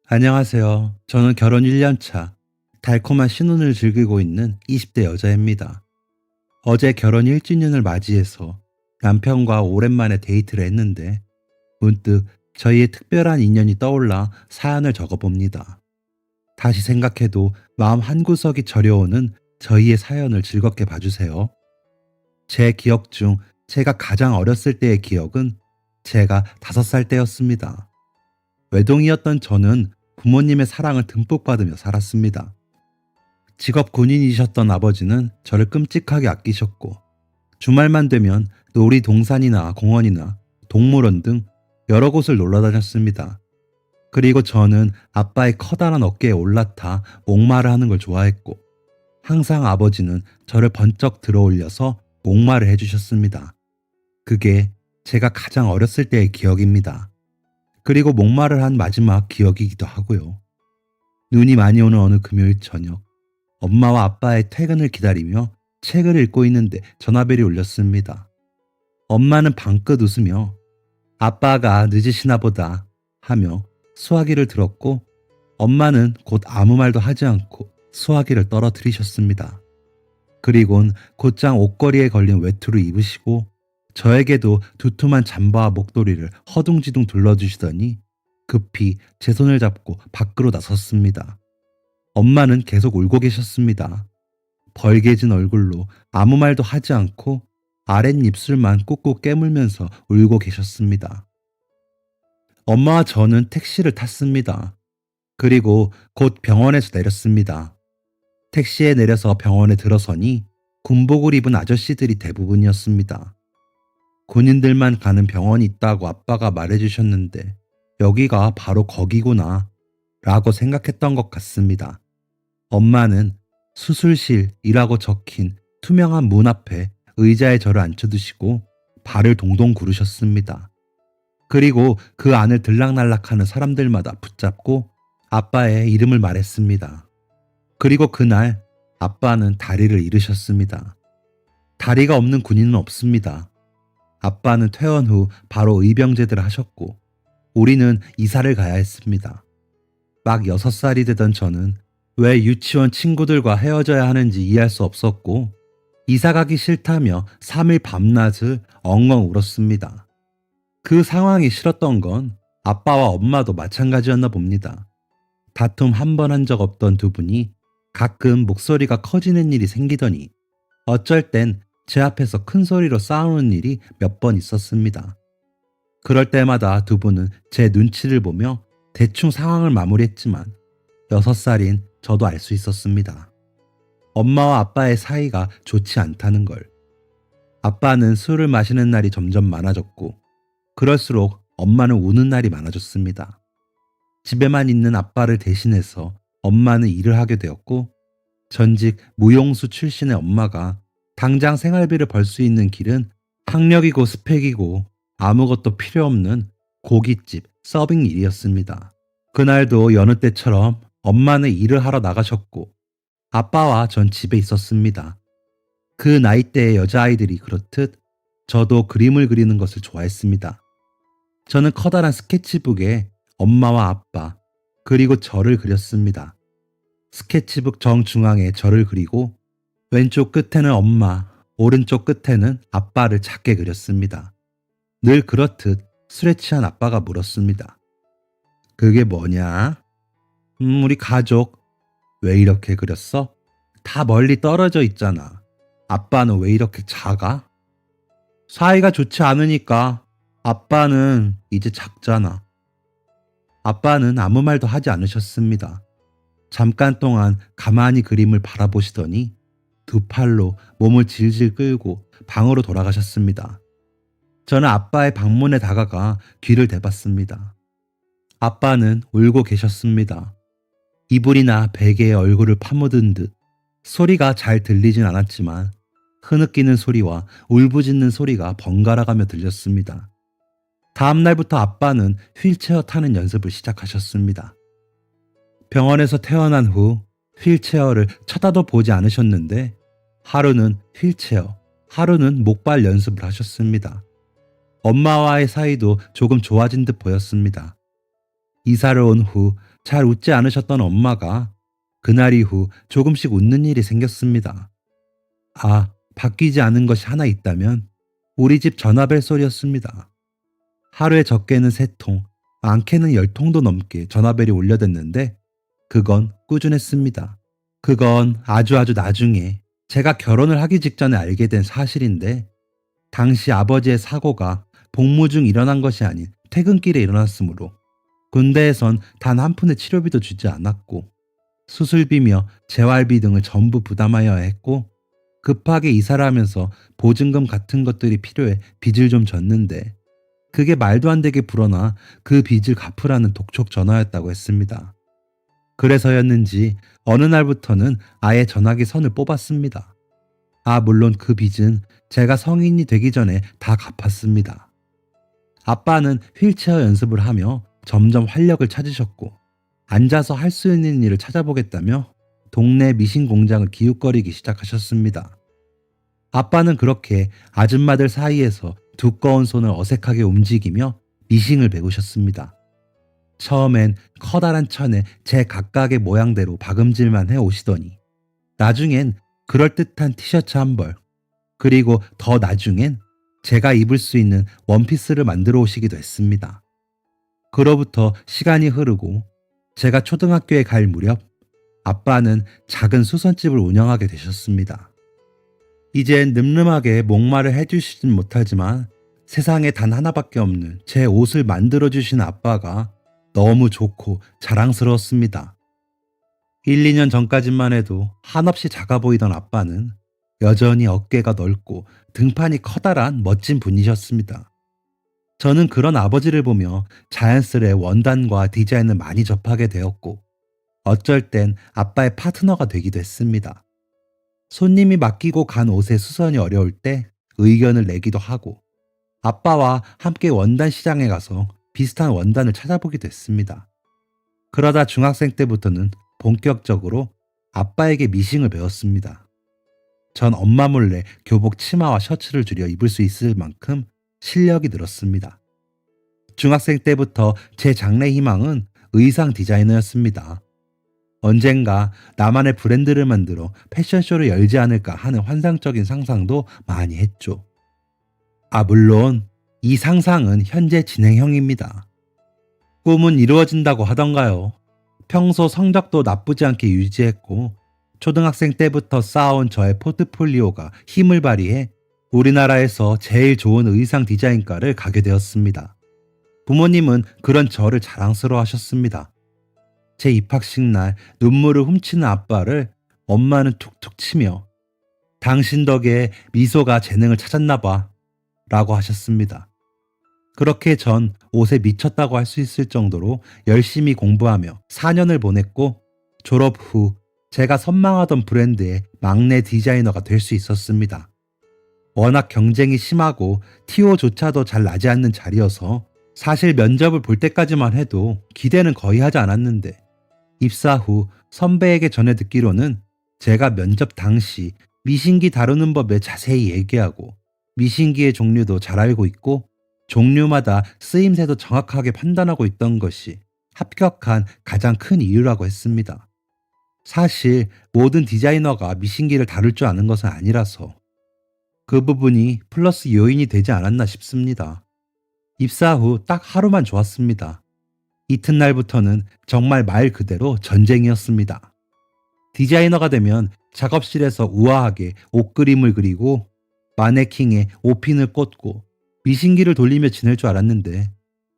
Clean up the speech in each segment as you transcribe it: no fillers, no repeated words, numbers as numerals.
안녕하세요. 저는 결혼 1년 차, 달콤한 신혼을 즐기고 있는 20대 여자입니다. 어제 결혼 1주년을 맞이해서 남편과 오랜만에 데이트를 했는데 문득 저희의 특별한 인연이 떠올라 사연을 적어봅니다. 다시 생각해도 마음 한구석이 저려오는 저희의 사연을 즐겁게 봐주세요. 제 기억 중 제가 가장 어렸을 때의 기억은 제가 5살 때였습니다. 외동이었던 저는 부모님의 사랑을 듬뿍 받으며 살았습니다. 직업 군인이셨던 아버지는 저를 끔찍하게 아끼셨고, 주말만 되면 놀이동산이나 공원이나 동물원 등 여러 곳을 놀러 다녔습니다. 그리고 저는 아빠의 커다란 어깨에 올라타 목마를 하는 걸 좋아했고, 항상 아버지는 저를 번쩍 들어 올려서 목마를 해주셨습니다. 그게 제가 가장 어렸을 때의 기억입니다. 그리고 목마를 한 마지막 기억이기도 하고요. 눈이 많이 오는 어느 금요일 저녁, 엄마와 아빠의 퇴근을 기다리며 책을 읽고 있는데 전화벨이 울렸습니다. 엄마는 방긋 웃으며 아빠가 늦으시나 보다 하며 수화기를 들었고, 엄마는 곧 아무 말도 하지 않고 수화기를 떨어뜨리셨습니다. 그리곤 곧장 옷걸이에 걸린 외투를 입으시고 저에게도 두툼한 잠바와 목도리를 허둥지둥 둘러주시더니 급히 제 손을 잡고 밖으로 나섰습니다. 엄마는 계속 울고 계셨습니다. 벌개진 얼굴로 아무 말도 하지 않고 아랫입술만 꾹꾹 깨물면서 울고 계셨습니다. 엄마와 저는 택시를 탔습니다. 그리고 곧 병원에서 내렸습니다. 택시에 내려서 병원에 들어서니 군복을 입은 아저씨들이 대부분이었습니다. 군인들만 가는 병원이 있다고 아빠가 말해주셨는데 여기가 바로 거기구나 라고 생각했던 것 같습니다. 엄마는 수술실이라고 적힌 투명한 문 앞에 의자에 저를 앉혀두시고 발을 동동 구르셨습니다. 그리고 그 안을 들락날락하는 사람들마다 붙잡고 아빠의 이름을 말했습니다. 그리고 그날 아빠는 다리를 잃으셨습니다. 다리가 없는 군인은 없습니다. 아빠는 퇴원 후 바로 의병제대를 하셨고 우리는 이사를 가야 했습니다. 막 6살이 되던 저는 왜 유치원 친구들과 헤어져야 하는지 이해할 수 없었고 이사 가기 싫다며 3일 밤낮을 엉엉 울었습니다. 그 상황이 싫었던 건 아빠와 엄마도 마찬가지였나 봅니다. 다툼 한 번 한 적 없던 두 분이 가끔 목소리가 커지는 일이 생기더니 어쩔 땐 제 앞에서 큰 소리로 싸우는 일이 몇 번 있었습니다. 그럴 때마다 두 분은 제 눈치를 보며 대충 상황을 마무리했지만 6살인 저도 알 수 있었습니다. 엄마와 아빠의 사이가 좋지 않다는 걸. 아빠는 술을 마시는 날이 점점 많아졌고 그럴수록 엄마는 우는 날이 많아졌습니다. 집에만 있는 아빠를 대신해서 엄마는 일을 하게 되었고 전직 무용수 출신의 엄마가 당장 생활비를 벌 수 있는 길은 학력이고 스펙이고 아무것도 필요 없는 고깃집 서빙 일이었습니다. 그날도 여느 때처럼 엄마는 일을 하러 나가셨고 아빠와 전 집에 있었습니다. 그 나이대의 여자아이들이 그렇듯 저도 그림을 그리는 것을 좋아했습니다. 저는 커다란 스케치북에 엄마와 아빠 그리고 저를 그렸습니다. 스케치북 정중앙에 저를 그리고 왼쪽 끝에는 엄마, 오른쪽 끝에는 아빠를 작게 그렸습니다. 늘 그렇듯 술에 취한 아빠가 물었습니다. 그게 뭐냐? 우리 가족. 왜 이렇게 그렸어? 다 멀리 떨어져 있잖아. 아빠는 왜 이렇게 작아? 사이가 좋지 않으니까. 아빠는 이제 작잖아. 아빠는 아무 말도 하지 않으셨습니다. 잠깐 동안 가만히 그림을 바라보시더니 두 팔로 몸을 질질 끌고 방으로 돌아가셨습니다. 저는 아빠의 방문에 다가가 귀를 대봤습니다. 아빠는 울고 계셨습니다. 이불이나 베개에 얼굴을 파묻은 듯 소리가 잘 들리진 않았지만 흐느끼는 소리와 울부짖는 소리가 번갈아가며 들렸습니다. 다음 날부터 아빠는 휠체어 타는 연습을 시작하셨습니다. 병원에서 퇴원한 후 휠체어를 쳐다도 보지 않으셨는데 하루는 휠체어, 하루는 목발 연습을 하셨습니다. 엄마와의 사이도 조금 좋아진 듯 보였습니다. 이사를 온 후 잘 웃지 않으셨던 엄마가 그날 이후 조금씩 웃는 일이 생겼습니다. 아, 바뀌지 않은 것이 하나 있다면 우리 집 전화벨 소리였습니다. 하루에 적게는 3통, 많게는 10통도 넘게 전화벨이 울려댔는데 그건 꾸준했습니다. 그건 아주 나중에 제가 결혼을 하기 직전에 알게 된 사실인데 당시 아버지의 사고가 복무 중 일어난 것이 아닌 퇴근길에 일어났으므로 군대에선 단 한 푼의 치료비도 주지 않았고 수술비며 재활비 등을 전부 부담하여야 했고 급하게 이사를 하면서 보증금 같은 것들이 필요해 빚을 좀 졌는데 그게 말도 안 되게 불어나 그 빚을 갚으라는 독촉 전화였다고 했습니다. 그래서였는지 어느 날부터는 아예 전화기 선을 뽑았습니다. 물론 그 빚은 제가 성인이 되기 전에 다 갚았습니다. 아빠는 휠체어 연습을 하며 점점 활력을 찾으셨고 앉아서 할 수 있는 일을 찾아보겠다며 동네 미신 공장을 기웃거리기 시작하셨습니다. 아빠는 그렇게 아줌마들 사이에서 두꺼운 손을 어색하게 움직이며 미싱을 배우셨습니다. 처음엔 커다란 천에 제 각각의 모양대로 박음질만 해 오시더니 나중엔 그럴듯한 티셔츠 한 벌, 그리고 더 나중엔 제가 입을 수 있는 원피스를 만들어 오시기도 했습니다. 그로부터 시간이 흐르고 제가 초등학교에 갈 무렵 아빠는 작은 수선집을 운영하게 되셨습니다. 이젠 늠름하게 목마를 해주시진 못하지만 세상에 단 하나밖에 없는 제 옷을 만들어주신 아빠가 너무 좋고 자랑스러웠습니다. 1, 2년 전까지만 해도 한없이 작아 보이던 아빠는 여전히 어깨가 넓고 등판이 커다란 멋진 분이셨습니다. 저는 그런 아버지를 보며 자연스레 원단과 디자인을 많이 접하게 되었고 어쩔 땐 아빠의 파트너가 되기도 했습니다. 손님이 맡기고 간 옷의 수선이 어려울 때 의견을 내기도 하고 아빠와 함께 원단 시장에 가서 비슷한 원단을 찾아보기도 했습니다. 그러다 중학생 때부터는 본격적으로 아빠에게 미싱을 배웠습니다. 전 엄마 몰래 교복 치마와 셔츠를 줄여 입을 수 있을 만큼 실력이 늘었습니다. 중학생 때부터 제 장래 희망은 의상 디자이너였습니다. 언젠가 나만의 브랜드를 만들어 패션쇼를 열지 않을까 하는 환상적인 상상도 많이 했죠. 물론 이 상상은 현재 진행형입니다. 꿈은 이루어진다고 하던가요. 평소 성적도 나쁘지 않게 유지했고 초등학생 때부터 쌓아온 저의 포트폴리오가 힘을 발휘해 우리나라에서 제일 좋은 의상 디자인과를 가게 되었습니다. 부모님은 그런 저를 자랑스러워 하셨습니다. 제 입학식 날 눈물을 훔치는 아빠를 엄마는 툭툭 치며 당신 덕에 미소가 재능을 찾았나 봐 라고 하셨습니다. 그렇게 전 옷에 미쳤다고 할 수 있을 정도로 열심히 공부하며 4년을 보냈고 졸업 후 제가 선망하던 브랜드의 막내 디자이너가 될 수 있었습니다. 워낙 경쟁이 심하고 티오조차도 잘 나지 않는 자리여서 사실 면접을 볼 때까지만 해도 기대는 거의 하지 않았는데 입사 후 선배에게 전해 듣기로는 제가 면접 당시 미신기 다루는 법에 자세히 얘기하고 미신기의 종류도 잘 알고 있고 종류마다 쓰임새도 정확하게 판단하고 있던 것이 합격한 가장 큰 이유라고 했습니다. 사실 모든 디자이너가 미신기를 다룰 줄 아는 것은 아니라서 그 부분이 플러스 요인이 되지 않았나 싶습니다. 입사 후 딱 하루만 좋았습니다. 이튿날부터는 정말 말 그대로 전쟁이었습니다. 디자이너가 되면 작업실에서 우아하게 옷그림을 그리고 마네킹에 옷핀을 꽂고 미신기를 돌리며 지낼 줄 알았는데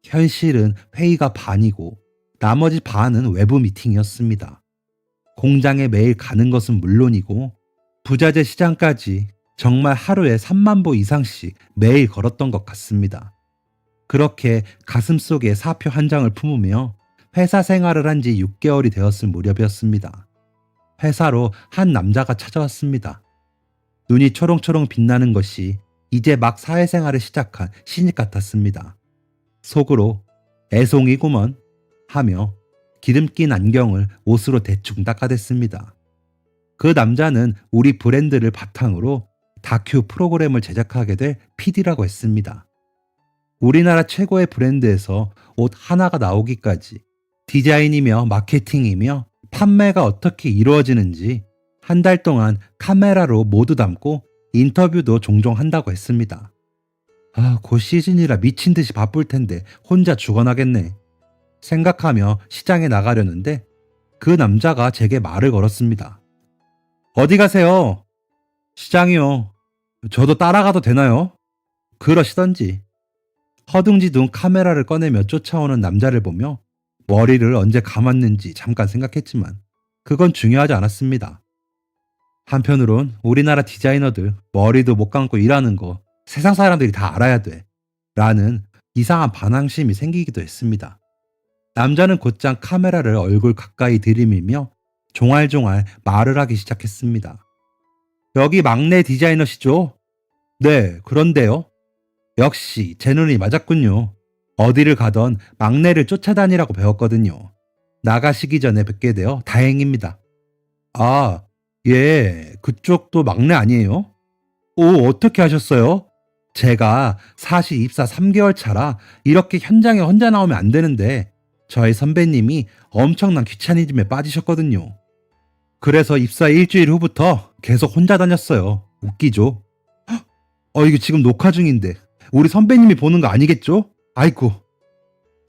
현실은 회의가 반이고 나머지 반은 외부 미팅이었습니다. 공장에 매일 가는 것은 물론이고 부자재 시장까지 정말 하루에 3만 보 이상씩 매일 걸었던 것 같습니다. 그렇게 가슴속에 사표 한 장을 품으며 회사 생활을 한 지 6개월이 되었을 무렵이었습니다. 회사로 한 남자가 찾아왔습니다. 눈이 초롱초롱 빛나는 것이 이제 막 사회생활을 시작한 신입 같았습니다. 속으로 애송이구먼 하며 기름 낀 안경을 옷으로 대충 닦아댔습니다. 그 남자는 우리 브랜드를 바탕으로 다큐 프로그램을 제작하게 될 PD라고 했습니다. 우리나라 최고의 브랜드에서 옷 하나가 나오기까지 디자인이며 마케팅이며 판매가 어떻게 이루어지는지 한 달 동안 카메라로 모두 담고 인터뷰도 종종 한다고 했습니다. 곧 시즌이라 미친 듯이 바쁠 텐데 혼자 죽어나겠네. 생각하며 시장에 나가려는데 그 남자가 제게 말을 걸었습니다. 어디 가세요? 시장이요. 저도 따라가도 되나요? 그러시던지. 허둥지둥 카메라를 꺼내며 쫓아오는 남자를 보며 머리를 언제 감았는지 잠깐 생각했지만 그건 중요하지 않았습니다. 한편으론 우리나라 디자이너들 머리도 못 감고 일하는 거 세상 사람들이 다 알아야 돼 라는 이상한 반항심이 생기기도 했습니다. 남자는 곧장 카메라를 얼굴 가까이 들이밀며 종알종알 말을 하기 시작했습니다. 여기 막내 디자이너시죠? 네, 그런데요. 역시 제 눈이 맞았군요. 어디를 가던 막내를 쫓아다니라고 배웠거든요. 나가시기 전에 뵙게 되어 다행입니다. 아, 예, 그쪽도 막내 아니에요? 오, 어떻게 하셨어요? 제가 사실 입사 3개월 차라 이렇게 현장에 혼자 나오면 안 되는데 저희 선배님이 엄청난 귀차니즘에 빠지셨거든요. 그래서 입사 일주일 후부터 계속 혼자 다녔어요. 웃기죠? 이거 지금 녹화 중인데 우리 선배님이 보는 거 아니겠죠? 아이고.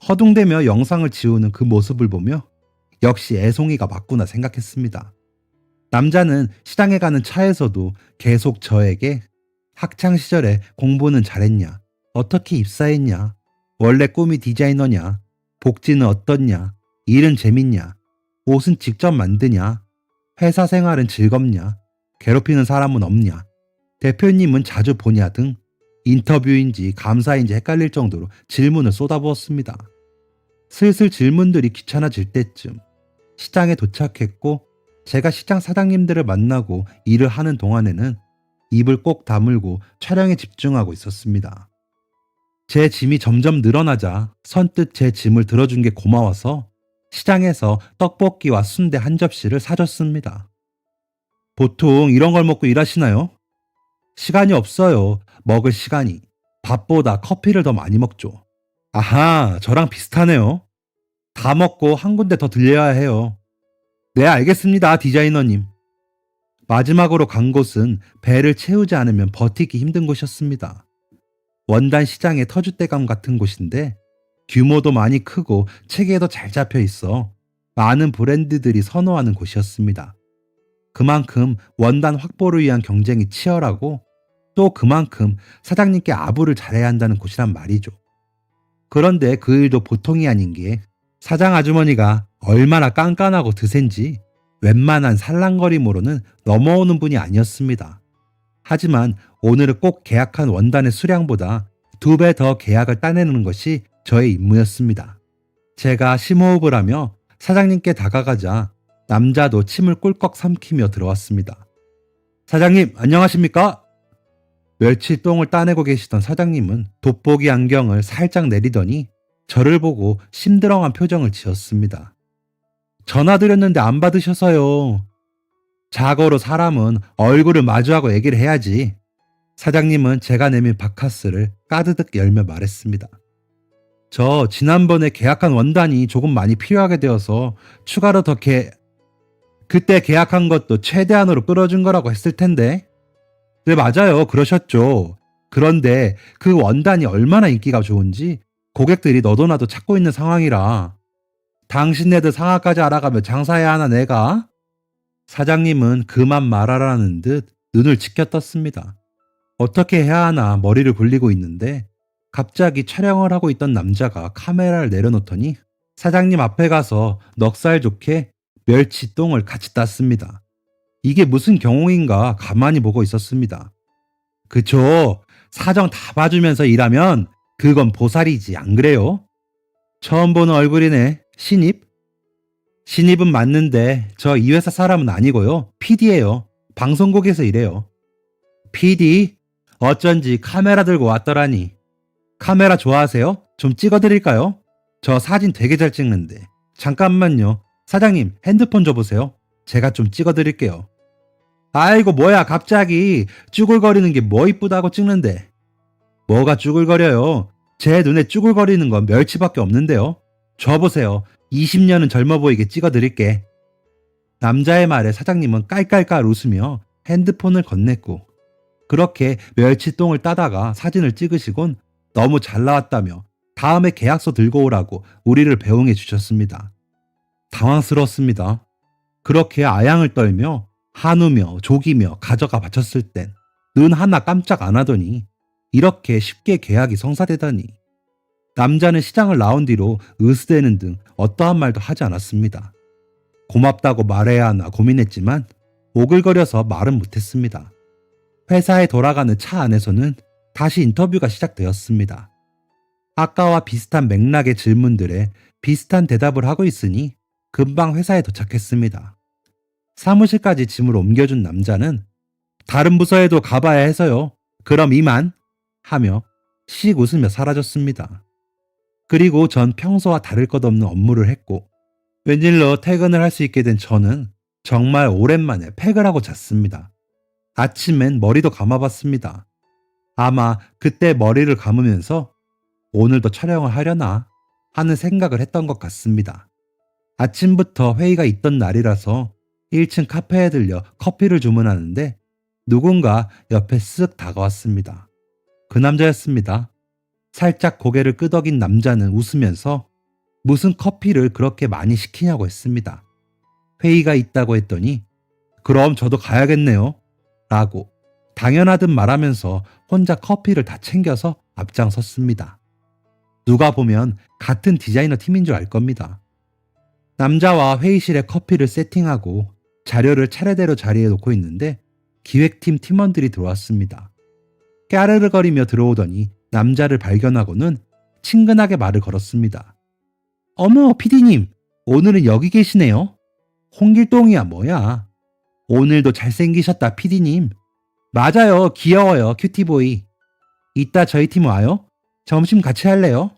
허둥대며 영상을 지우는 그 모습을 보며 역시 애송이가 맞구나 생각했습니다. 남자는 시장에 가는 차에서도 계속 저에게 학창 시절에 공부는 잘했냐? 어떻게 입사했냐? 원래 꿈이 디자이너냐? 복지는 어떻냐? 일은 재밌냐? 옷은 직접 만드냐? 회사 생활은 즐겁냐? 괴롭히는 사람은 없냐? 대표님은 자주 보냐 등 인터뷰인지 감사인지 헷갈릴 정도로 질문을 쏟아부었습니다. 슬슬 질문들이 귀찮아질 때쯤 시장에 도착했고 제가 시장 사장님들을 만나고 일을 하는 동안에는 입을 꼭 다물고 촬영에 집중하고 있었습니다. 제 짐이 점점 늘어나자 선뜻 제 짐을 들어준 게 고마워서 시장에서 떡볶이와 순대 한 접시를 사줬습니다. 보통 이런 걸 먹고 일하시나요? 시간이 없어요. 먹을 시간이. 밥보다 커피를 더 많이 먹죠. 아하, 저랑 비슷하네요. 다 먹고 한 군데 더 들려야 해요. 네, 알겠습니다, 디자이너님. 마지막으로 간 곳은 배를 채우지 않으면 버티기 힘든 곳이었습니다. 원단 시장의 터줏대감 같은 곳인데 규모도 많이 크고 체계도 잘 잡혀 있어 많은 브랜드들이 선호하는 곳이었습니다. 그만큼 원단 확보를 위한 경쟁이 치열하고 또 그만큼 사장님께 아부를 잘해야 한다는 곳이란 말이죠. 그런데 그 일도 보통이 아닌 게 사장 아주머니가 얼마나 깐깐하고 드센지 웬만한 살랑거림으로는 넘어오는 분이 아니었습니다. 하지만 오늘은 꼭 계약한 원단의 수량보다 2배 더 계약을 따내는 것이 저의 임무였습니다. 제가 심호흡을 하며 사장님께 다가가자 남자도 침을 꿀꺽 삼키며 들어왔습니다. 사장님, 안녕하십니까? 멸치똥을 따내고 계시던 사장님은 돋보기 안경을 살짝 내리더니 저를 보고 심드렁한 표정을 지었습니다. 전화 드렸는데 안 받으셔서요. 자고로 사람은 얼굴을 마주하고 얘기를 해야지. 사장님은 제가 내민 바카스를 까드득 열며 말했습니다. 저 지난번에 계약한 원단이 조금 많이 필요하게 되어서 추가로 그때 계약한 것도 최대한으로 끌어준 거라고 했을 텐데. 네, 맞아요. 그러셨죠. 그런데 그 원단이 얼마나 인기가 좋은지 고객들이 너도나도 찾고 있는 상황이라. 당신네들 상황까지 알아가며 장사해야 하나 내가? 사장님은 그만 말하라는 듯 눈을 치켜떴습니다. 어떻게 해야 하나 머리를 굴리고 있는데 갑자기 촬영을 하고 있던 남자가 카메라를 내려놓더니 사장님 앞에 가서 넉살 좋게 멸치똥을 같이 땄습니다. 이게 무슨 경우인가 가만히 보고 있었습니다. 그쵸. 사정 다 봐주면서 일하면 그건 보살이지, 안 그래요? 처음 보는 얼굴이네. 신입? 신입은 맞는데 저 이 회사 사람은 아니고요. PD예요. 방송국에서 일해요. PD? 어쩐지 카메라 들고 왔더라니. 카메라 좋아하세요? 좀 찍어드릴까요? 저 사진 되게 잘 찍는데. 잠깐만요. 사장님, 핸드폰 줘보세요. 제가 좀 찍어드릴게요. 아이고, 뭐야, 갑자기. 쭈글거리는 게 뭐 이쁘다고 찍는데. 뭐가 쭈글거려요? 제 눈에 쭈글거리는 건 멸치밖에 없는데요. 줘보세요. 20년은 젊어 보이게 찍어드릴게. 남자의 말에 사장님은 깔깔깔 웃으며 핸드폰을 건넸고 그렇게 멸치똥을 따다가 사진을 찍으시곤 너무 잘 나왔다며 다음에 계약서 들고 오라고 우리를 배웅해 주셨습니다. 당황스러웠습니다. 그렇게 아양을 떨며 한우며 조기며 가져가 바쳤을 땐 눈 하나 깜짝 안 하더니 이렇게 쉽게 계약이 성사되다니. 남자는 시장을 나온 뒤로 으스대는 등 어떠한 말도 하지 않았습니다. 고맙다고 말해야 하나 고민했지만 오글거려서 말은 못했습니다. 회사에 돌아가는 차 안에서는 다시 인터뷰가 시작되었습니다. 아까와 비슷한 맥락의 질문들에 비슷한 대답을 하고 있으니 금방 회사에 도착했습니다. 사무실까지 짐을 옮겨준 남자는 다른 부서에도 가봐야 해서요. 그럼 이만 하며 씩 웃으며 사라졌습니다. 그리고 전 평소와 다를 것 없는 업무를 했고 웬일로 퇴근을 할 수 있게 된 저는 정말 오랜만에 팩을 하고 잤습니다. 아침엔 머리도 감아봤습니다. 아마 그때 머리를 감으면서 오늘도 촬영을 하려나 하는 생각을 했던 것 같습니다. 아침부터 회의가 있던 날이라서 1층 카페에 들려 커피를 주문하는데 누군가 옆에 쓱 다가왔습니다. 그 남자였습니다. 살짝 고개를 끄덕인 남자는 웃으면서 무슨 커피를 그렇게 많이 시키냐고 했습니다. 회의가 있다고 했더니 그럼 저도 가야겠네요 라고 당연하듯 말하면서 혼자 커피를 다 챙겨서 앞장섰습니다. 누가 보면 같은 디자이너 팀인 줄 알 겁니다. 남자와 회의실에 커피를 세팅하고 자료를 차례대로 자리에 놓고 있는데 기획팀 팀원들이 들어왔습니다. 까르르거리며 들어오더니 남자를 발견하고는 친근하게 말을 걸었습니다. 어머, 피디님, 오늘은 여기 계시네요. 홍길동이야 뭐야. 오늘도 잘생기셨다, 피디님. 맞아요, 귀여워요, 큐티보이. 이따 저희 팀 와요? 점심 같이 할래요?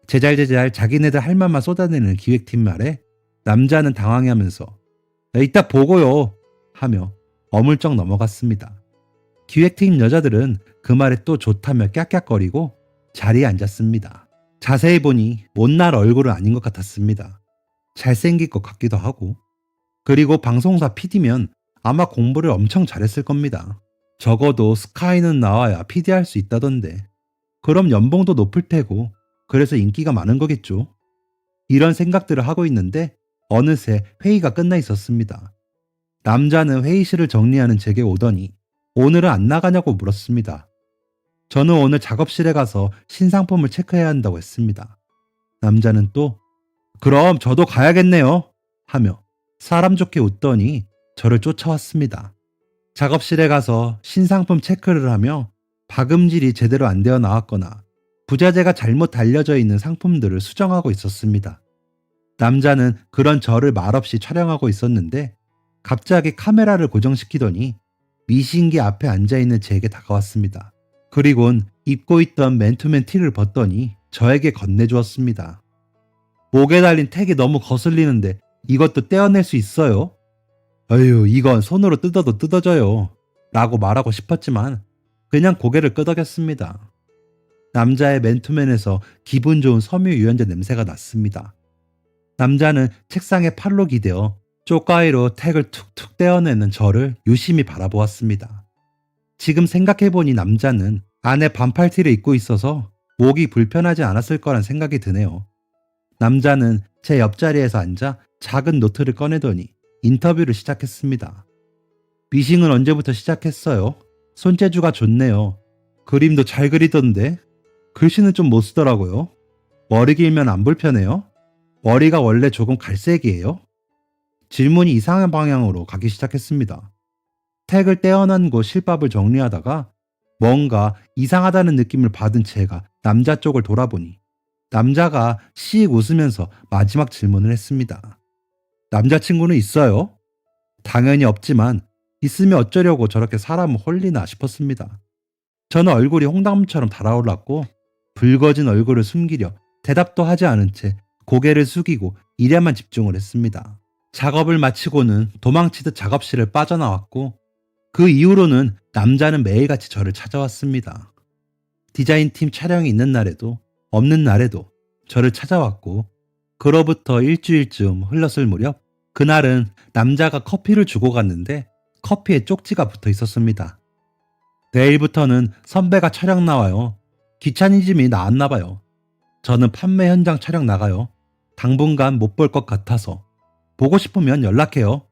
제잘제잘 자기네들 할 말만 쏟아내는 기획팀 말에 남자는 당황해하면서 이따 보고요 하며 어물쩍 넘어갔습니다. 기획팀 여자들은 그 말에 또 좋다며 깍깍거리고 자리에 앉았습니다. 자세히 보니 못날 얼굴은 아닌 것 같았습니다. 잘생길 것 같기도 하고. 그리고 방송사 PD면 아마 공부를 엄청 잘했을 겁니다. 적어도 스카이는 나와야 PD 할 수 있다던데. 그럼 연봉도 높을 테고 그래서 인기가 많은 거겠죠. 이런 생각들을 하고 있는데 어느새 회의가 끝나 있었습니다. 남자는 회의실을 정리하는 제게 오더니 오늘은 안 나가냐고 물었습니다. 저는 오늘 작업실에 가서 신상품을 체크해야 한다고 했습니다. 남자는 또 그럼 저도 가야겠네요 하며 사람 좋게 웃더니 저를 쫓아왔습니다. 작업실에 가서 신상품 체크를 하며 박음질이 제대로 안 되어 나왔거나 부자재가 잘못 달려져 있는 상품들을 수정하고 있었습니다. 남자는 그런 저를 말없이 촬영하고 있었는데 갑자기 카메라를 고정시키더니 미신기 앞에 앉아있는 제게 다가왔습니다. 그리곤 입고 있던 맨투맨 티를 벗더니 저에게 건네주었습니다. 목에 달린 택이 너무 거슬리는데 이것도 떼어낼 수 있어요? 어휴, 이건 손으로 뜯어도 뜯어져요 라고 말하고 싶었지만 그냥 고개를 끄덕였습니다. 남자의 맨투맨에서 기분 좋은 섬유 유연제 냄새가 났습니다. 남자는 책상에 팔로 기대어 쪽가위로 택을 툭툭 떼어내는 저를 유심히 바라보았습니다. 지금 생각해보니 남자는 안에 반팔티를 입고 있어서 목이 불편하지 않았을 거란 생각이 드네요. 남자는 제 옆자리에서 앉아 작은 노트를 꺼내더니 인터뷰를 시작했습니다. 미싱은 언제부터 시작했어요? 손재주가 좋네요. 그림도 잘 그리던데 글씨는 좀 못 쓰더라고요. 머리 길면 안 불편해요? 머리가 원래 조금 갈색이에요? 질문이 이상한 방향으로 가기 시작했습니다. 택을 떼어난고 실밥을 정리하다가 뭔가 이상하다는 느낌을 받은 제가 남자 쪽을 돌아보니 남자가 씩 웃으면서 마지막 질문을 했습니다. 남자친구는 있어요? 당연히 없지만 있으면 어쩌려고 저렇게 사람을 홀리나 싶었습니다. 저는 얼굴이 홍당무처럼 달아올랐고 붉어진 얼굴을 숨기려 대답도 하지 않은 채 고개를 숙이고 일에만 집중을 했습니다. 작업을 마치고는 도망치듯 작업실을 빠져나왔고 그 이후로는 남자는 매일같이 저를 찾아왔습니다. 디자인팀 촬영이 있는 날에도 없는 날에도 저를 찾아왔고 그로부터 일주일쯤 흘렀을 무렵 그날은 남자가 커피를 주고 갔는데 커피에 쪽지가 붙어 있었습니다. 내일부터는 선배가 촬영 나와요. 귀차니즘이 나왔나 봐요. 저는 판매 현장 촬영 나가요. 당분간 못 볼 것 같아서. 보고 싶으면 연락해요.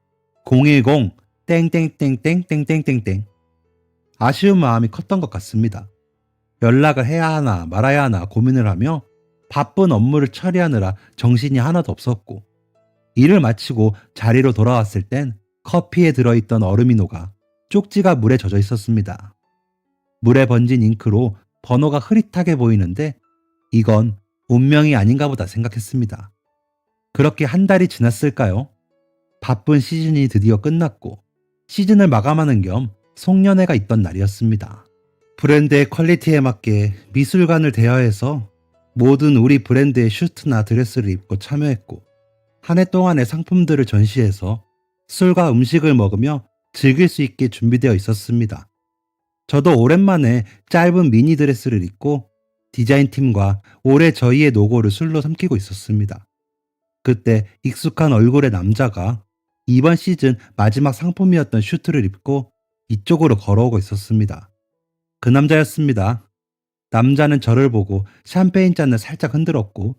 010 땡땡땡땡땡땡땡땡. 아쉬운 마음이 컸던 것 같습니다. 연락을 해야 하나 말아야 하나 고민을 하며 바쁜 업무를 처리하느라 정신이 하나도 없었고, 일을 마치고 자리로 돌아왔을 땐 커피에 들어있던 얼음이 녹아 쪽지가 물에 젖어 있었습니다. 물에 번진 잉크로 번호가 흐릿하게 보이는데 이건 운명이 아닌가 보다 생각했습니다. 그렇게 한 달이 지났을까요? 바쁜 시즌이 드디어 끝났고 시즌을 마감하는 겸 송년회가 있던 날이었습니다. 브랜드의 퀄리티에 맞게 미술관을 대여해서 모든 우리 브랜드의 슈트나 드레스를 입고 참여했고, 한 해 동안의 상품들을 전시해서 술과 음식을 먹으며 즐길 수 있게 준비되어 있었습니다. 저도 오랜만에 짧은 미니 드레스를 입고 디자인팀과 올해 저희의 노고를 술로 삼키고 있었습니다. 그때 익숙한 얼굴의 남자가 이번 시즌 마지막 상품이었던 슈트를 입고 이쪽으로 걸어오고 있었습니다. 그 남자였습니다. 남자는 저를 보고 샴페인 잔을 살짝 흔들었고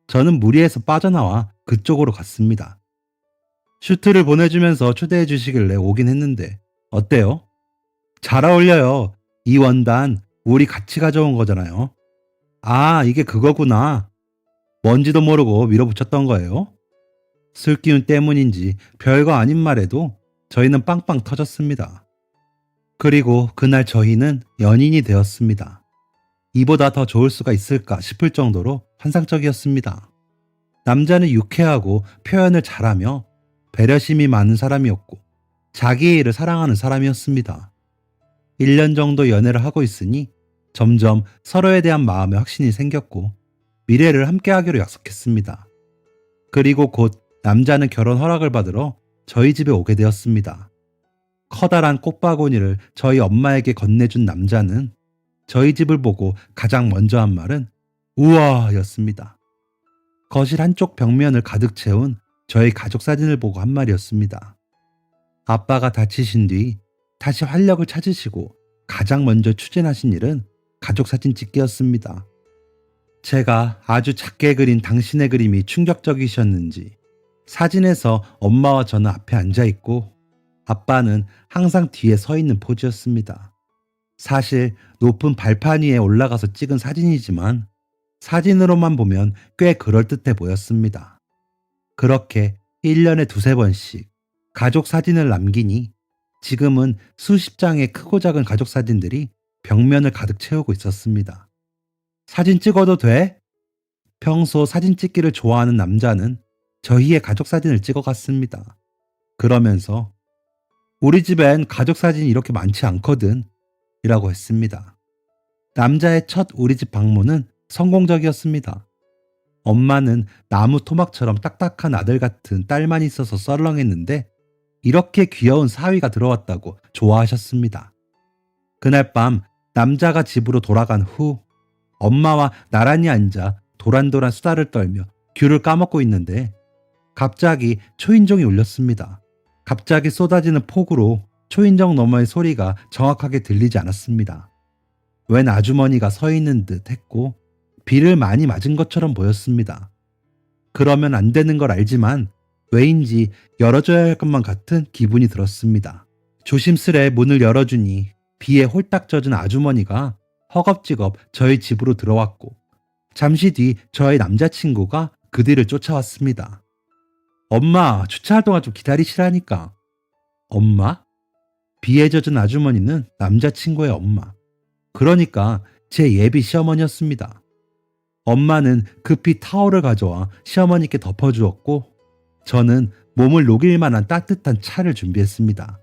저는 무리해서 빠져나와 그쪽으로 갔습니다. 슈트를 보내주면서 초대해 주시길래 오긴 했는데 어때요? 잘 어울려요. 이 원단 우리 같이 가져온 거잖아요. 아, 이게 그거구나. 뭔지도 모르고 밀어붙였던 거예요. 술기운 때문인지 별거 아닌 말에도 저희는 빵빵 터졌습니다. 그리고 그날 저희는 연인이 되었습니다. 이보다 더 좋을 수가 있을까 싶을 정도로 환상적이었습니다. 남자는 유쾌하고 표현을 잘하며 배려심이 많은 사람이었고 자기의 일을 사랑하는 사람이었습니다. 1년 정도 연애를 하고 있으니 점점 서로에 대한 마음의 확신이 생겼고 미래를 함께하기로 약속했습니다. 그리고 곧 남자는 결혼 허락을 받으러 저희 집에 오게 되었습니다. 커다란 꽃바구니를 저희 엄마에게 건네준 남자는 저희 집을 보고 가장 먼저 한 말은 우와 였습니다. 거실 한쪽 벽면을 가득 채운 저희 가족 사진을 보고 한 말이었습니다. 아빠가 다치신 뒤 다시 활력을 찾으시고 가장 먼저 추진하신 일은 가족 사진 찍기였습니다. 제가 아주 작게 그린 당신의 그림이 충격적이셨는지 사진에서 엄마와 저는 앞에 앉아 있고 아빠는 항상 뒤에 서 있는 포즈였습니다. 사실 높은 발판 위에 올라가서 찍은 사진이지만 사진으로만 보면 꽤 그럴듯해 보였습니다. 그렇게 1년에 두세 번씩 가족 사진을 남기니 지금은 수십 장의 크고 작은 가족 사진들이 벽면을 가득 채우고 있었습니다. 사진 찍어도 돼? 평소 사진 찍기를 좋아하는 남자는 저희의 가족 사진을 찍어갔습니다. 그러면서 우리 집엔 가족 사진이 이렇게 많지 않거든 이라고 했습니다. 남자의 첫 우리 집 방문은 성공적이었습니다. 엄마는 나무 토막처럼 딱딱한 아들 같은 딸만 있어서 썰렁했는데 이렇게 귀여운 사위가 들어왔다고 좋아하셨습니다. 그날 밤 남자가 집으로 돌아간 후 엄마와 나란히 앉아 도란도란 수다를 떨며 귤을 까먹고 있는데 갑자기 초인종이 울렸습니다. 갑자기 쏟아지는 폭우로 초인종 너머의 소리가 정확하게 들리지 않았습니다. 웬 아주머니가 서 있는 듯 했고 비를 많이 맞은 것처럼 보였습니다. 그러면 안 되는 걸 알지만 왜인지 열어줘야 할 것만 같은 기분이 들었습니다. 조심스레 문을 열어주니 비에 홀딱 젖은 아주머니가 허겁지겁 저희 집으로 들어왔고 잠시 뒤 저의 남자친구가 그 뒤를 쫓아왔습니다. 엄마, 주차할 동안 좀 기다리시라니까. 엄마? 비에 젖은 아주머니는 남자친구의 엄마. 그러니까 제 예비 시어머니였습니다. 엄마는 급히 타월을 가져와 시어머니께 덮어주었고 저는 몸을 녹일 만한 따뜻한 차를 준비했습니다.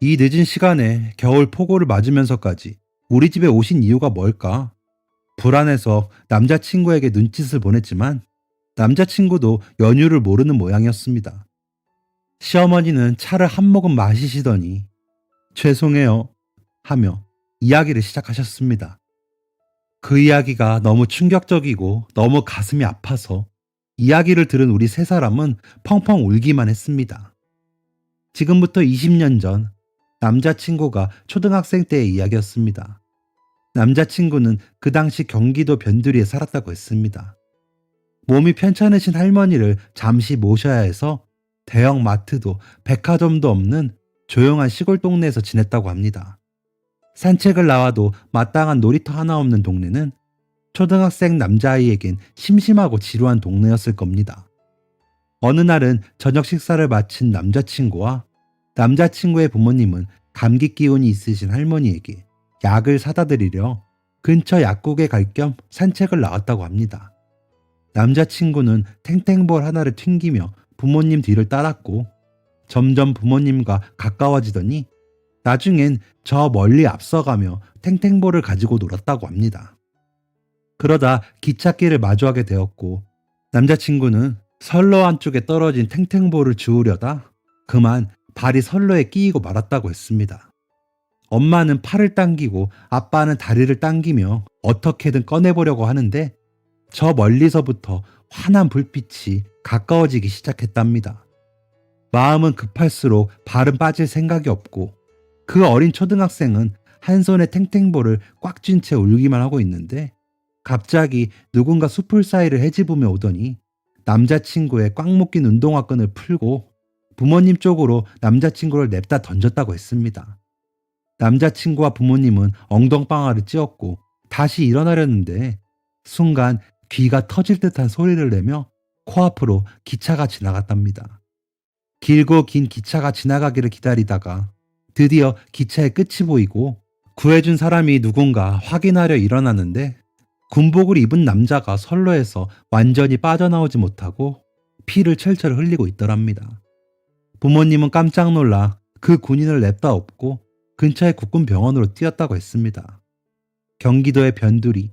이 늦은 시간에 겨울 폭우를 맞으면서까지 우리 집에 오신 이유가 뭘까? 불안해서 남자친구에게 눈짓을 보냈지만 남자친구도 연유를 모르는 모양이었습니다. 시어머니는 차를 한 모금 마시시더니 죄송해요 하며 이야기를 시작하셨습니다. 그 이야기가 너무 충격적이고 너무 가슴이 아파서 이야기를 들은 우리 세 사람은 펑펑 울기만 했습니다. 지금부터 20년 전 남자친구가 초등학생 때의 이야기였습니다. 남자친구는 그 당시 경기도 변두리에 살았다고 했습니다. 몸이 편찮으신 할머니를 잠시 모셔야 해서 대형 마트도 백화점도 없는 조용한 시골 동네에서 지냈다고 합니다. 산책을 나와도 마땅한 놀이터 하나 없는 동네는 초등학생 남자아이에겐 심심하고 지루한 동네였을 겁니다. 어느 날은 저녁 식사를 마친 남자친구와 남자친구의 부모님은 감기 기운이 있으신 할머니에게 약을 사다 드리려 근처 약국에 갈 겸 산책을 나왔다고 합니다. 남자친구는 탱탱볼 하나를 튕기며 부모님 뒤를 따랐고 점점 부모님과 가까워지더니 나중엔 저 멀리 앞서가며 탱탱볼을 가지고 놀았다고 합니다. 그러다 기찻길을 마주하게 되었고 남자친구는 선로 안쪽에 떨어진 탱탱볼을 주우려다 그만 발이 선로에 끼이고 말았다고 했습니다. 엄마는 팔을 당기고 아빠는 다리를 당기며 어떻게든 꺼내보려고 하는데 저 멀리서부터 환한 불빛이 가까워지기 시작했답니다. 마음은 급할수록 발은 빠질 생각이 없고 그 어린 초등학생은 한 손에 탱탱볼을 꽉 쥔 채 울기만 하고 있는데 갑자기 누군가 숲을 사이를 헤집으며 오더니 남자친구의 꽉 묶인 운동화끈을 풀고 부모님 쪽으로 남자친구를 냅다 던졌다고 했습니다. 남자친구와 부모님은 엉덩방아를 찧었고 다시 일어나려는데 순간 귀가 터질 듯한 소리를 내며 코앞으로 기차가 지나갔답니다. 길고 긴 기차가 지나가기를 기다리다가 드디어 기차의 끝이 보이고 구해준 사람이 누군가 확인하려 일어나는데 군복을 입은 남자가 선로에서 완전히 빠져나오지 못하고 피를 철철 흘리고 있더랍니다. 부모님은 깜짝 놀라 그 군인을 냅다 업고 근처의 국군병원으로 뛰었다고 했습니다. 경기도의 변두리,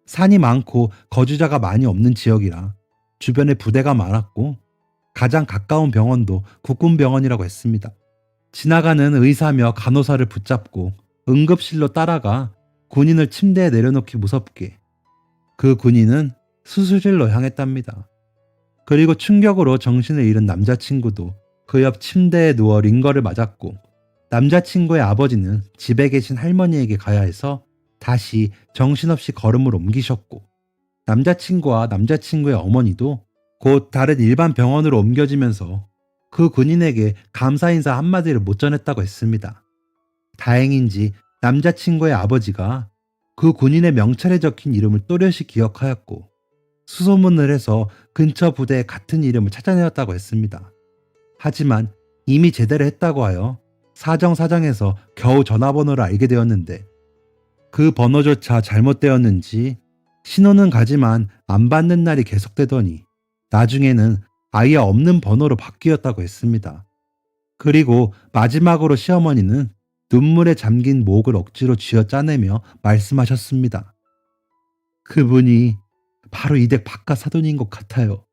산이 많고 거주자가 많이 없는 지역이라 주변에 부대가 많았고 가장 가까운 병원도 국군병원이라고 했습니다. 지나가는 의사며 간호사를 붙잡고 응급실로 따라가 군인을 침대에 내려놓기 무섭게 그 군인은 수술실로 향했답니다. 그리고 충격으로 정신을 잃은 남자친구도 그 옆 침대에 누워 링거를 맞았고 남자친구의 아버지는 집에 계신 할머니에게 가야 해서 다시 정신없이 걸음을 옮기셨고 남자친구와 남자친구의 어머니도 곧 다른 일반 병원으로 옮겨지면서 그 군인에게 감사 인사 한마디를 못 전했다고 했습니다. 다행인지 남자친구의 아버지가 그 군인의 명찰에 적힌 이름을 또렷이 기억하였고 수소문을 해서 근처 부대의 같은 이름을 찾아내었다고 했습니다. 하지만 이미 제대로 했다고 하여 사정사정해서 겨우 전화번호를 알게 되었는데 그 번호조차 잘못되었는지 신호는 가지만 안 받는 날이 계속되더니 나중에는 아예 없는 번호로 바뀌었다고 했습니다. 그리고 마지막으로 시어머니는 눈물에 잠긴 목을 억지로 쥐어 짜내며 말씀하셨습니다. 그분이 바로 이댁 바깥 사돈인 것 같아요.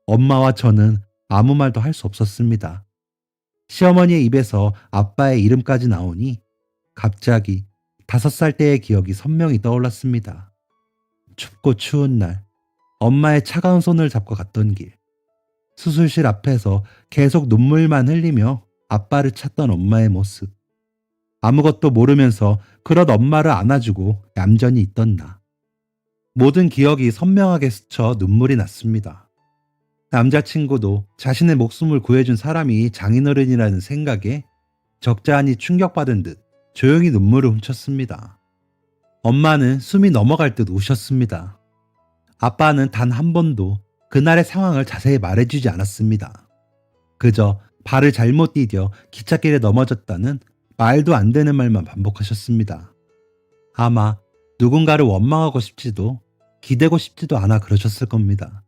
엄마와 저는 아무 말도 할 수 없었습니다. 시어머니의 입에서 아빠의 이름까지 나오니 갑자기 5살 때의 기억이 선명히 떠올랐습니다. 춥고 추운 날, 엄마의 차가운 손을 잡고 갔던 길, 수술실 앞에서 계속 눈물만 흘리며 아빠를 찾던 엄마의 모습, 아무것도 모르면서 그런 엄마를 안아주고 얌전히 있던 나. 모든 기억이 선명하게 스쳐 눈물이 났습니다. 남자친구도 자신의 목숨을 구해준 사람이 장인어른이라는 생각에 적잖이 충격받은 듯 조용히 눈물을 훔쳤습니다. 엄마는 숨이 넘어갈 듯 우셨습니다. 아빠는 단 한 번도 그날의 상황을 자세히 말해주지 않았습니다. 그저 발을 잘못 디뎌 기찻길에 넘어졌다는 말도 안 되는 말만 반복하셨습니다. 아마 누군가를 원망하고 싶지도 기대고 싶지도 않아 그러셨을 겁니다.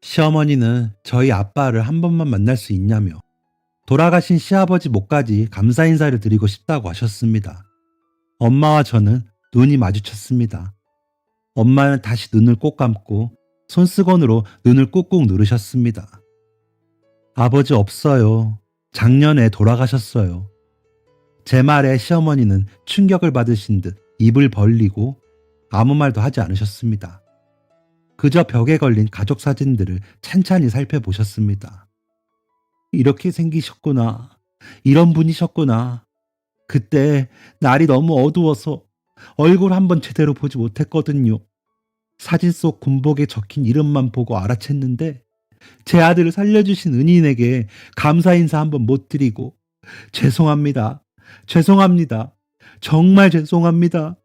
시어머니는 저희 아빠를 한 번만 만날 수 있냐며 돌아가신 시아버지 목까지 감사 인사를 드리고 싶다고 하셨습니다. 엄마와 저는 눈이 마주쳤습니다. 엄마는 다시 눈을 꼭 감고 손수건으로 눈을 꾹꾹 누르셨습니다. 아버지 없어요. 작년에 돌아가셨어요. 제 말에 시어머니는 충격을 받으신 듯 입을 벌리고 아무 말도 하지 않으셨습니다. 그저 벽에 걸린 가족 사진들을 찬찬히 살펴보셨습니다. 이렇게 생기셨구나. 이런 분이셨구나. 그때 날이 너무 어두워서 얼굴 한번 제대로 보지 못했거든요. 사진 속 군복에 적힌 이름만 보고 알아챘는데 제 아들을 살려주신 은인에게 감사 인사 한번 못 드리고 죄송합니다. 죄송합니다. 정말 죄송합니다.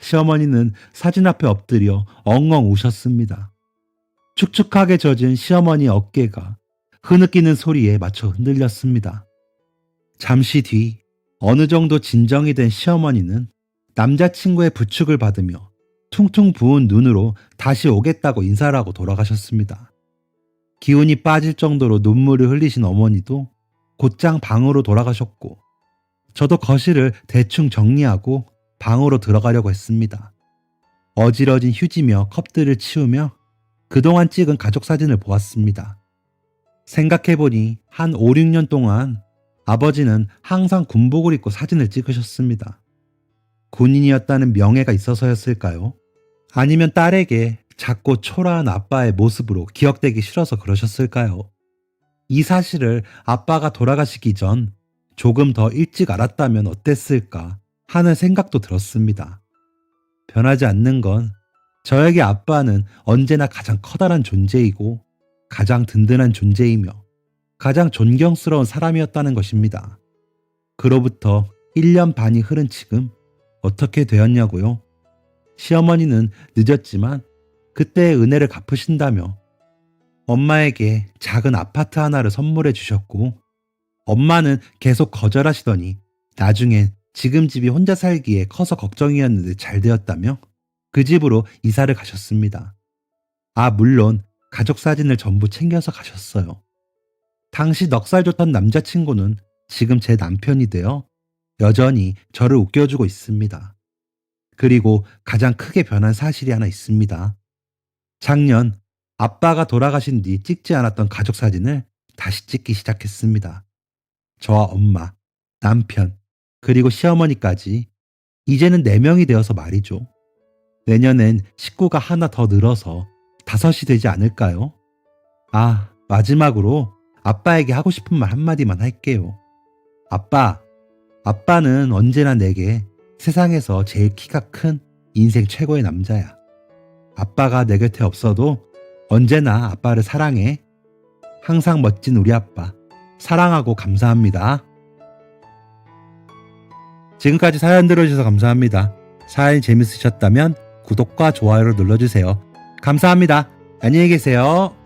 시어머니는 사진 앞에 엎드려 엉엉 우셨습니다. 축축하게 젖은 시어머니 어깨가 흐느끼는 소리에 맞춰 흔들렸습니다. 잠시 뒤 어느 정도 진정이 된 시어머니는 남자친구의 부축을 받으며 퉁퉁 부은 눈으로 다시 오겠다고 인사를 하고 돌아가셨습니다. 기운이 빠질 정도로 눈물을 흘리신 어머니도 곧장 방으로 돌아가셨고 저도 거실을 대충 정리하고 방으로 들어가려고 했습니다. 어지러진 휴지며 컵들을 치우며 그동안 찍은 가족 사진을 보았습니다. 생각해보니 한 5, 6년 동안 아버지는 항상 군복을 입고 사진을 찍으셨습니다. 군인이었다는 명예가 있어서였을까요? 아니면 딸에게 작고 초라한 아빠의 모습으로 기억되기 싫어서 그러셨을까요? 이 사실을 아빠가 돌아가시기 전 조금 더 일찍 알았다면 어땠을까 하는 생각도 들었습니다. 변하지 않는 건 저에게 아빠는 언제나 가장 커다란 존재이고 가장 든든한 존재이며 가장 존경스러운 사람이었다는 것입니다. 그로부터 1년 반이 흐른 지금 어떻게 되었냐고요? 시어머니는 늦었지만 그때의 은혜를 갚으신다며 엄마에게 작은 아파트 하나를 선물해 주셨고 엄마는 계속 거절하시더니 나중엔 지금 집이 혼자 살기에 커서 걱정이었는데 잘 되었다며 그 집으로 이사를 가셨습니다. 아, 물론 가족 사진을 전부 챙겨서 가셨어요. 당시 넉살 좋던 남자친구는 지금 제 남편이 되어 여전히 저를 웃겨주고 있습니다. 그리고 가장 크게 변한 사실이 하나 있습니다. 작년 아빠가 돌아가신 뒤 찍지 않았던 가족 사진을 다시 찍기 시작했습니다. 저와 엄마, 남편, 그리고 시어머니까지 이제는 4명이 되어서 말이죠. 내년엔 식구가 하나 더 늘어서 5이 되지 않을까요? 아, 마지막으로 아빠에게 하고 싶은 말 한마디만 할게요. 아빠, 아빠는 언제나 내게 세상에서 제일 키가 큰 인생 최고의 남자야. 아빠가 내 곁에 없어도 언제나 아빠를 사랑해. 항상 멋진 우리 아빠, 사랑하고 감사합니다. 지금까지 사연 들어주셔서 감사합니다. 사연이 재밌으셨다면 구독과 좋아요를 눌러주세요. 감사합니다. 안녕히 계세요.